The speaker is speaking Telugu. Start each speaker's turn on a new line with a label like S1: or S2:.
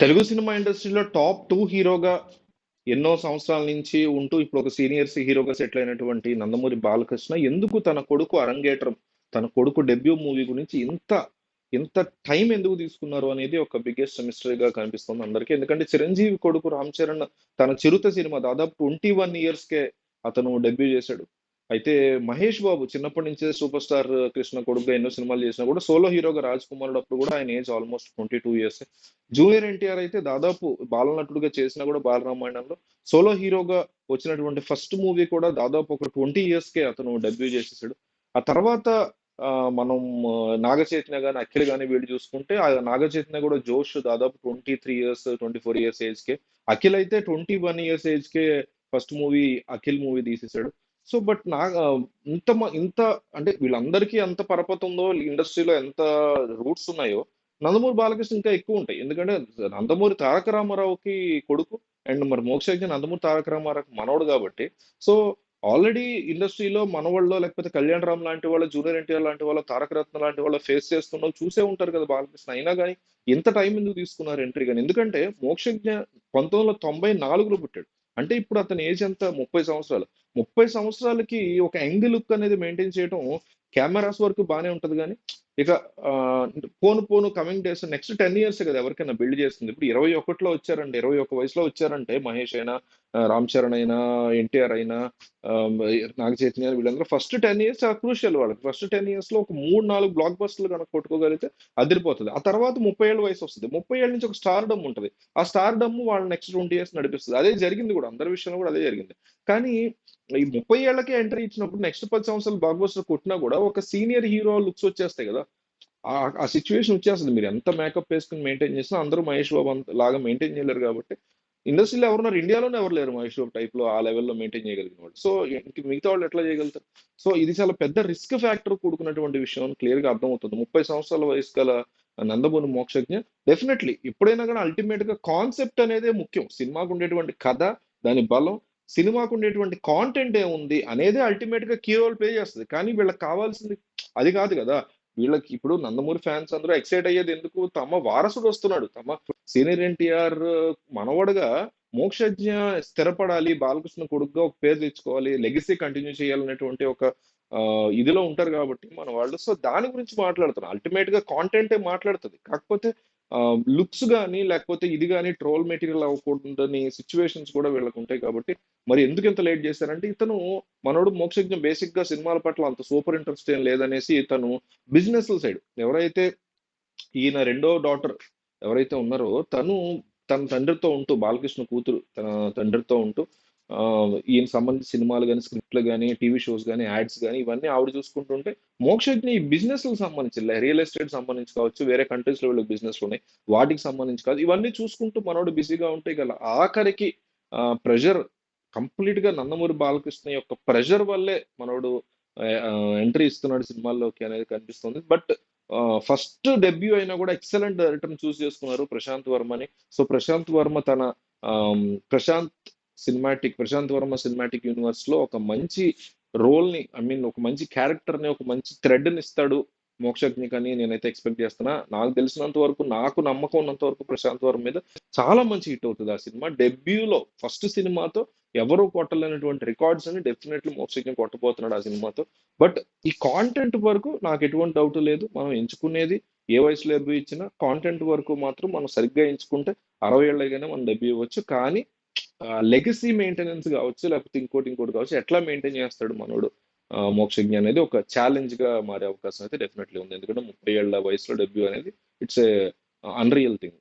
S1: తెలుగు సినిమా ఇండస్ట్రీలో టాప్ 2 హీరోగా ఎన్నో సంవత్సరాల నుంచి ఉంటూ ఇప్పుడు ఒక సీనియర్ హీరోగా సెటిల్ అయినటువంటి నందమూరి బాలకృష్ణ ఎందుకు తన కొడుకు అరంగేట్రం, తన కొడుకు డెబ్యూ మూవీ గురించి ఇంత ఇంత టైం ఎందుకు తీసుకున్నారు అనేది ఒక బిగ్గెస్ట్ మిస్టరీగా కనిపిస్తుంది అందరికీ. ఎందుకంటే చిరంజీవి కొడుకు రామ్ చరణ్ తన చిరుత సినిమా దాదాపు 21 ఇయర్స్‌కే అతను డెబ్యూ చేశాడు. అయితే మహేష్ బాబు చిన్నప్పటి నుంచే సూపర్ స్టార్ కృష్ణ కొడుకుగా ఎన్నో సినిమాలు చేసినా కూడా సోలో హీరోగా రాజ్ కుమారుడు అప్పుడు కూడా ఆయన age almost 22 years. Junior NTR అయితే దాదాపు బాలనటుడుగా చేసినా కూడా బాలరామాయణంలో సోలో హీరోగా వచ్చినటువంటి ఫస్ట్ మూవీ కూడా దాదాపు ఒక 20 ఇయర్స్‌కే అతను డెబ్యూ చేసేసాడు. ఆ తర్వాత మనం నాగ చైతన్య గాని, అఖిల్ గాని వీళ్ళు చూసుకుంటే ఆ నాగ చైతన్య కూడా 'జోష్' దాదాపు 23 ఇయర్స్, 24 ఇయర్స్ ఏజ్‌కే. అఖిల్ అయితే 21 ఇయర్స్ ఏజ్‌కే ఫస్ట్ మూవీ 'అఖిల్' మూవీ తీసేసాడు. సో, బట్ ఇంత అంటే వీళ్ళందరికీ ఎంత పరపతి ఉందో ఇండస్ట్రీలో ఎంత రూట్స్ ఉన్నాయో నందమూరి బాలకృష్ణ ఇంకా ఎక్కువ ఉంటాయి. ఎందుకంటే నందమూరి తారక రామారావుకి కొడుకు అండ్ మరి మోక్షజ్ఞ నందమూరి తారక రామారావుకి మనవడు కాబట్టి సో ఆల్రెడీ ఇండస్ట్రీలో మనవాళ్ళో లేకపోతే కళ్యాణ్ రామ్ లాంటి వాళ్ళు, జూనియర్ ఎన్టీఆర్ లాంటి వాళ్ళు, తారక రత్న లాంటి వాళ్ళు ఫేస్ చేస్తున్న చూసే ఉంటారు కదా బాలకృష్ణ. అయినా కానీ ఇంత టైం ఎందుకు తీసుకున్నారు ఎంట్రీ గాని? ఎందుకంటే మోక్షజ్ఞ 1994లో పుట్టాడు. అంటే ఇప్పుడు అతని ఏజ్ ఎంత? 30 సంవత్సరాలు. 30 సంవత్సరాలకి ఒక యంగ్ లుక్ అనేది మెయింటైన్ చేయడం కెమెరాస్ వరకు బానే ఉంటది గానీ, ఇక పోను పోను కమింగ్ డేస్ నెక్స్ట్ 10 ఇయర్సే కదా ఎవరికైనా బిల్డ్ చేస్తుంది. ఇప్పుడు 21లో వచ్చారంటే 21 వయసులో వచ్చారంటే మహేష్ అయినా, రామ్ చరణ్ అయినా, ఎన్టీఆర్ అయినా, ఆహ్, నాగ చైతన్య వీళ్ళందరూ ఫస్ట్ 10 ఇయర్స్ చాలా క్రూషియల్ వాళ్ళకి. ఫస్ట్ 10 ఇయర్స్‌లో ఒక 3, 4 బ్లాక్ బస్టర్‌లు గనక కొట్టుకోగలిగితే అదిరిపోతది. ఆ తర్వాత 30 ఏళ్ల వయసొస్తది. 30 ఏళ్ల నుంచి ఒక స్టార్‌డమ్ ఉంటది. ఆ స్టార్‌డమ్ వాళ్ళు నెక్స్ట్ 20 ఇయర్స్ నడిపిస్తది. అదే జరిగింది గూడా. అందరి విషయంలో గూడా అదే జరిగింది. కానీ ఈ 30 ఏళ్లకే ఎంట్రీ ఇచ్చినప్పుడు నెక్స్ట్ 10 సంవత్సరాలు బ్లాక్ బస్టర్ కొట్టినా గూడా ఒక సీనియర్ హీరో లుక్స్ వచ్చేస్తాయి గదా! ఆ సిట్యుయేషన్ వచ్చేస్తది. మీరు ఎంత మేకప్ వేసుకొని మెయింటైన్ చేసినా అందరూ మహేష్ బాబు లాగా మెయింటైన్ చేయలేరు కాబట్టి ఇండస్ట్రీలో ఎవరున్నారు? ఇండియాలోనే ఎవరు లేరు మహేష్ బాబు టైప్‌లో ఆ లెవెల్‌లో మెయింటైన్ చేయగలిగిన వాళ్ళు. సో, ఇంక మిగతా వాళ్ళు ఎట్లా చేయగలుగుతారు? సో, ఇది చాలా పెద్ద రిస్క్ ఫ్యాక్టర్ కూడుకున్నటువంటి విషయం అని క్లియర్‌గా అర్థమవుతుంది. 30 సంవత్సరాల వయసు గల నందమూరి మోక్షజ్ఞ డెఫినైట్‌లీ ఎప్పుడైనా గాని అల్టిమేట్‌గా కాన్సెప్ట్ అనేదే ముఖ్యం. సినిమాకు ఉండేటువంటి కథ, దాని బలం, సినిమాకు ఉండేటువంటి కాంటెంట్ ఏముంది అనేదే అల్టిమేట్‌గా కీ రోల్ ప్లే చేస్తది. కానీ వీళ్ళకి కావాల్సింది అది కాదు గదా! వీళ్ళకి ఇప్పుడు నందమూరి ఫ్యాన్స్ అందరూ ఎక్సైట్ అయ్యేది ఎందుకు? తమ వారసుడు వస్తున్నాడు. తమ సీనియర్ ఎన్టీఆర్ మనవడుగా మోక్షజ్ఞ స్థిరపడాలి. బాలకృష్ణ కొడుకుగా ఒక పేరు తెచ్చుకోవాలి. లెగసీ కంటిన్యూ చేయాలనేటువంటి ఒక ఇదిలో ఉంటారు గాబట్టి మన వాళ్ళు. సో, దాని గురించి మాట్లాడుతున్నారు. అల్టిమేట్‌గా కాంటెంటే మాట్లాడుతది. కాకపోతే లుక్స్ గాని, లేకపోతే ఇది గాని ట్రోల్ మెటీరియల్ అవ్వకూడదని సిట్యుయేషన్స్ కూడా వీళ్ళకుంటాయి కాబట్టి, మరి ఎందుకు ఇంత లేట్ చేశారంటే, ఇతను మనోడు మోక్షజ్ఞ బేసిక్‌గా సినిమాల పట్ల అంత సూపర్ ఇంట్రెస్ట్ ఏం లేదనేసి తను బిజినెస్‌ల సైడ్ ఎవరైతే ఈయన రెండో డాటర్ ఎవరైతే ఉన్నారో తన తండ్రితో ఉంటూ బాలకృష్ణ కూతురు తన తండ్రితో ఉంటూ ఈయనకి సంబంధించిన సినిమాలు గాని, స్క్రిప్ట్‌లు గాని, టీవీ షోస్ గాని, యాడ్స్ గాని ఇవన్నీ ఆవిడ చూసుకుంటుంటే, మోక్షజ్ఞ ఈ బిజినెస్‌లకు సంబంధించి రియల్ ఎస్టేట్ సంబంధించి కావచ్చు, వేరే కంట్రీస్‌లో వీళ్ళకి బిజినెస్‌లున్నాయి. వాటికి సంబంధించి కాదు. ఇవన్నీ చూసుకుంటూ మనోడు బిజీగా ఉంటే ఇక ఆఖరికి ప్రెషర్ కంప్లీట్‌గా నందమూరి బాలకృష్ణ యొక్క ప్రెషర్ వల్లే మనోడు ఎంట్రీ ఇస్తున్నాడు సినిమాల్లోకి అనేది కనిపిస్తుంది. బట్ ఫస్ట్ డెబ్యూ అయినా కూడా ఎక్సలెంట్ డైరెక్టర్‌ని చేసుకున్నారు ప్రశాంత్ వర్మని. సో, ప్రశాంత్ వర్మ తన ఆహ్, ప్రశాంత్ వర్మ సినిమాటిక్ యూనివర్స్‌లో ఒక మంచి రోల్‌ని ఒక మంచి క్యారెక్టర్‌ని, ఒక మంచి థ్రెడ్‌ని ఇస్తాడు మోక్షజ్ఞకని నేనైతే ఎక్స్‌పెక్ట్ చేస్తున్నా. నాకు తెలిసినంత వరకు, నాకు నమ్మకం ఉన్నంత వరకు ప్రశాంత్ వర్మ మీద చాలా మంచి హిట్ అవుతది ఆ సినిమా. డెబ్యూలో ఫస్ట్ సినిమాతో ఎవరు కొట్టలేనటువంటి రికార్డ్స్ అని డెఫినెట్‌లీ మోక్షజ్ఞ కొట్టబోతున్నాడు ఆ సినిమాతో. బట్ ఈ కాంటెంట్ వరకు నాకు ఎటువంటి డౌట్ లేదు. మనం ఎంచుకునేది ఏ వయసులో డెబ్యూ ఇచ్చినా కాంటెంట్ వరకు మాత్రం మనం సరిగ్గా ఎంచుకుంటే 60 ఏళ్ళైగానే మనం డెబ్యూ ఇవ్వచ్చు. కానీ లెగసీ మెయింటెనెన్స్ గావచ్చు, లేకపోతే ఇంకోటి కావచ్చు ఎట్లా మెయింటైన్ చేస్తాడు మనోడు మోక్షజ్ఞ అనేది ఒక ఛాలెంజ్‌గా మారే అవకాశం అయితే డెఫినెట్‌లీ ఉంది. ఎందుకంటే 30 ఏళ్ల వయసులో డెబ్యూ అనేది ఇట్స్ ఏ అన్‌రియల్ థింగ్.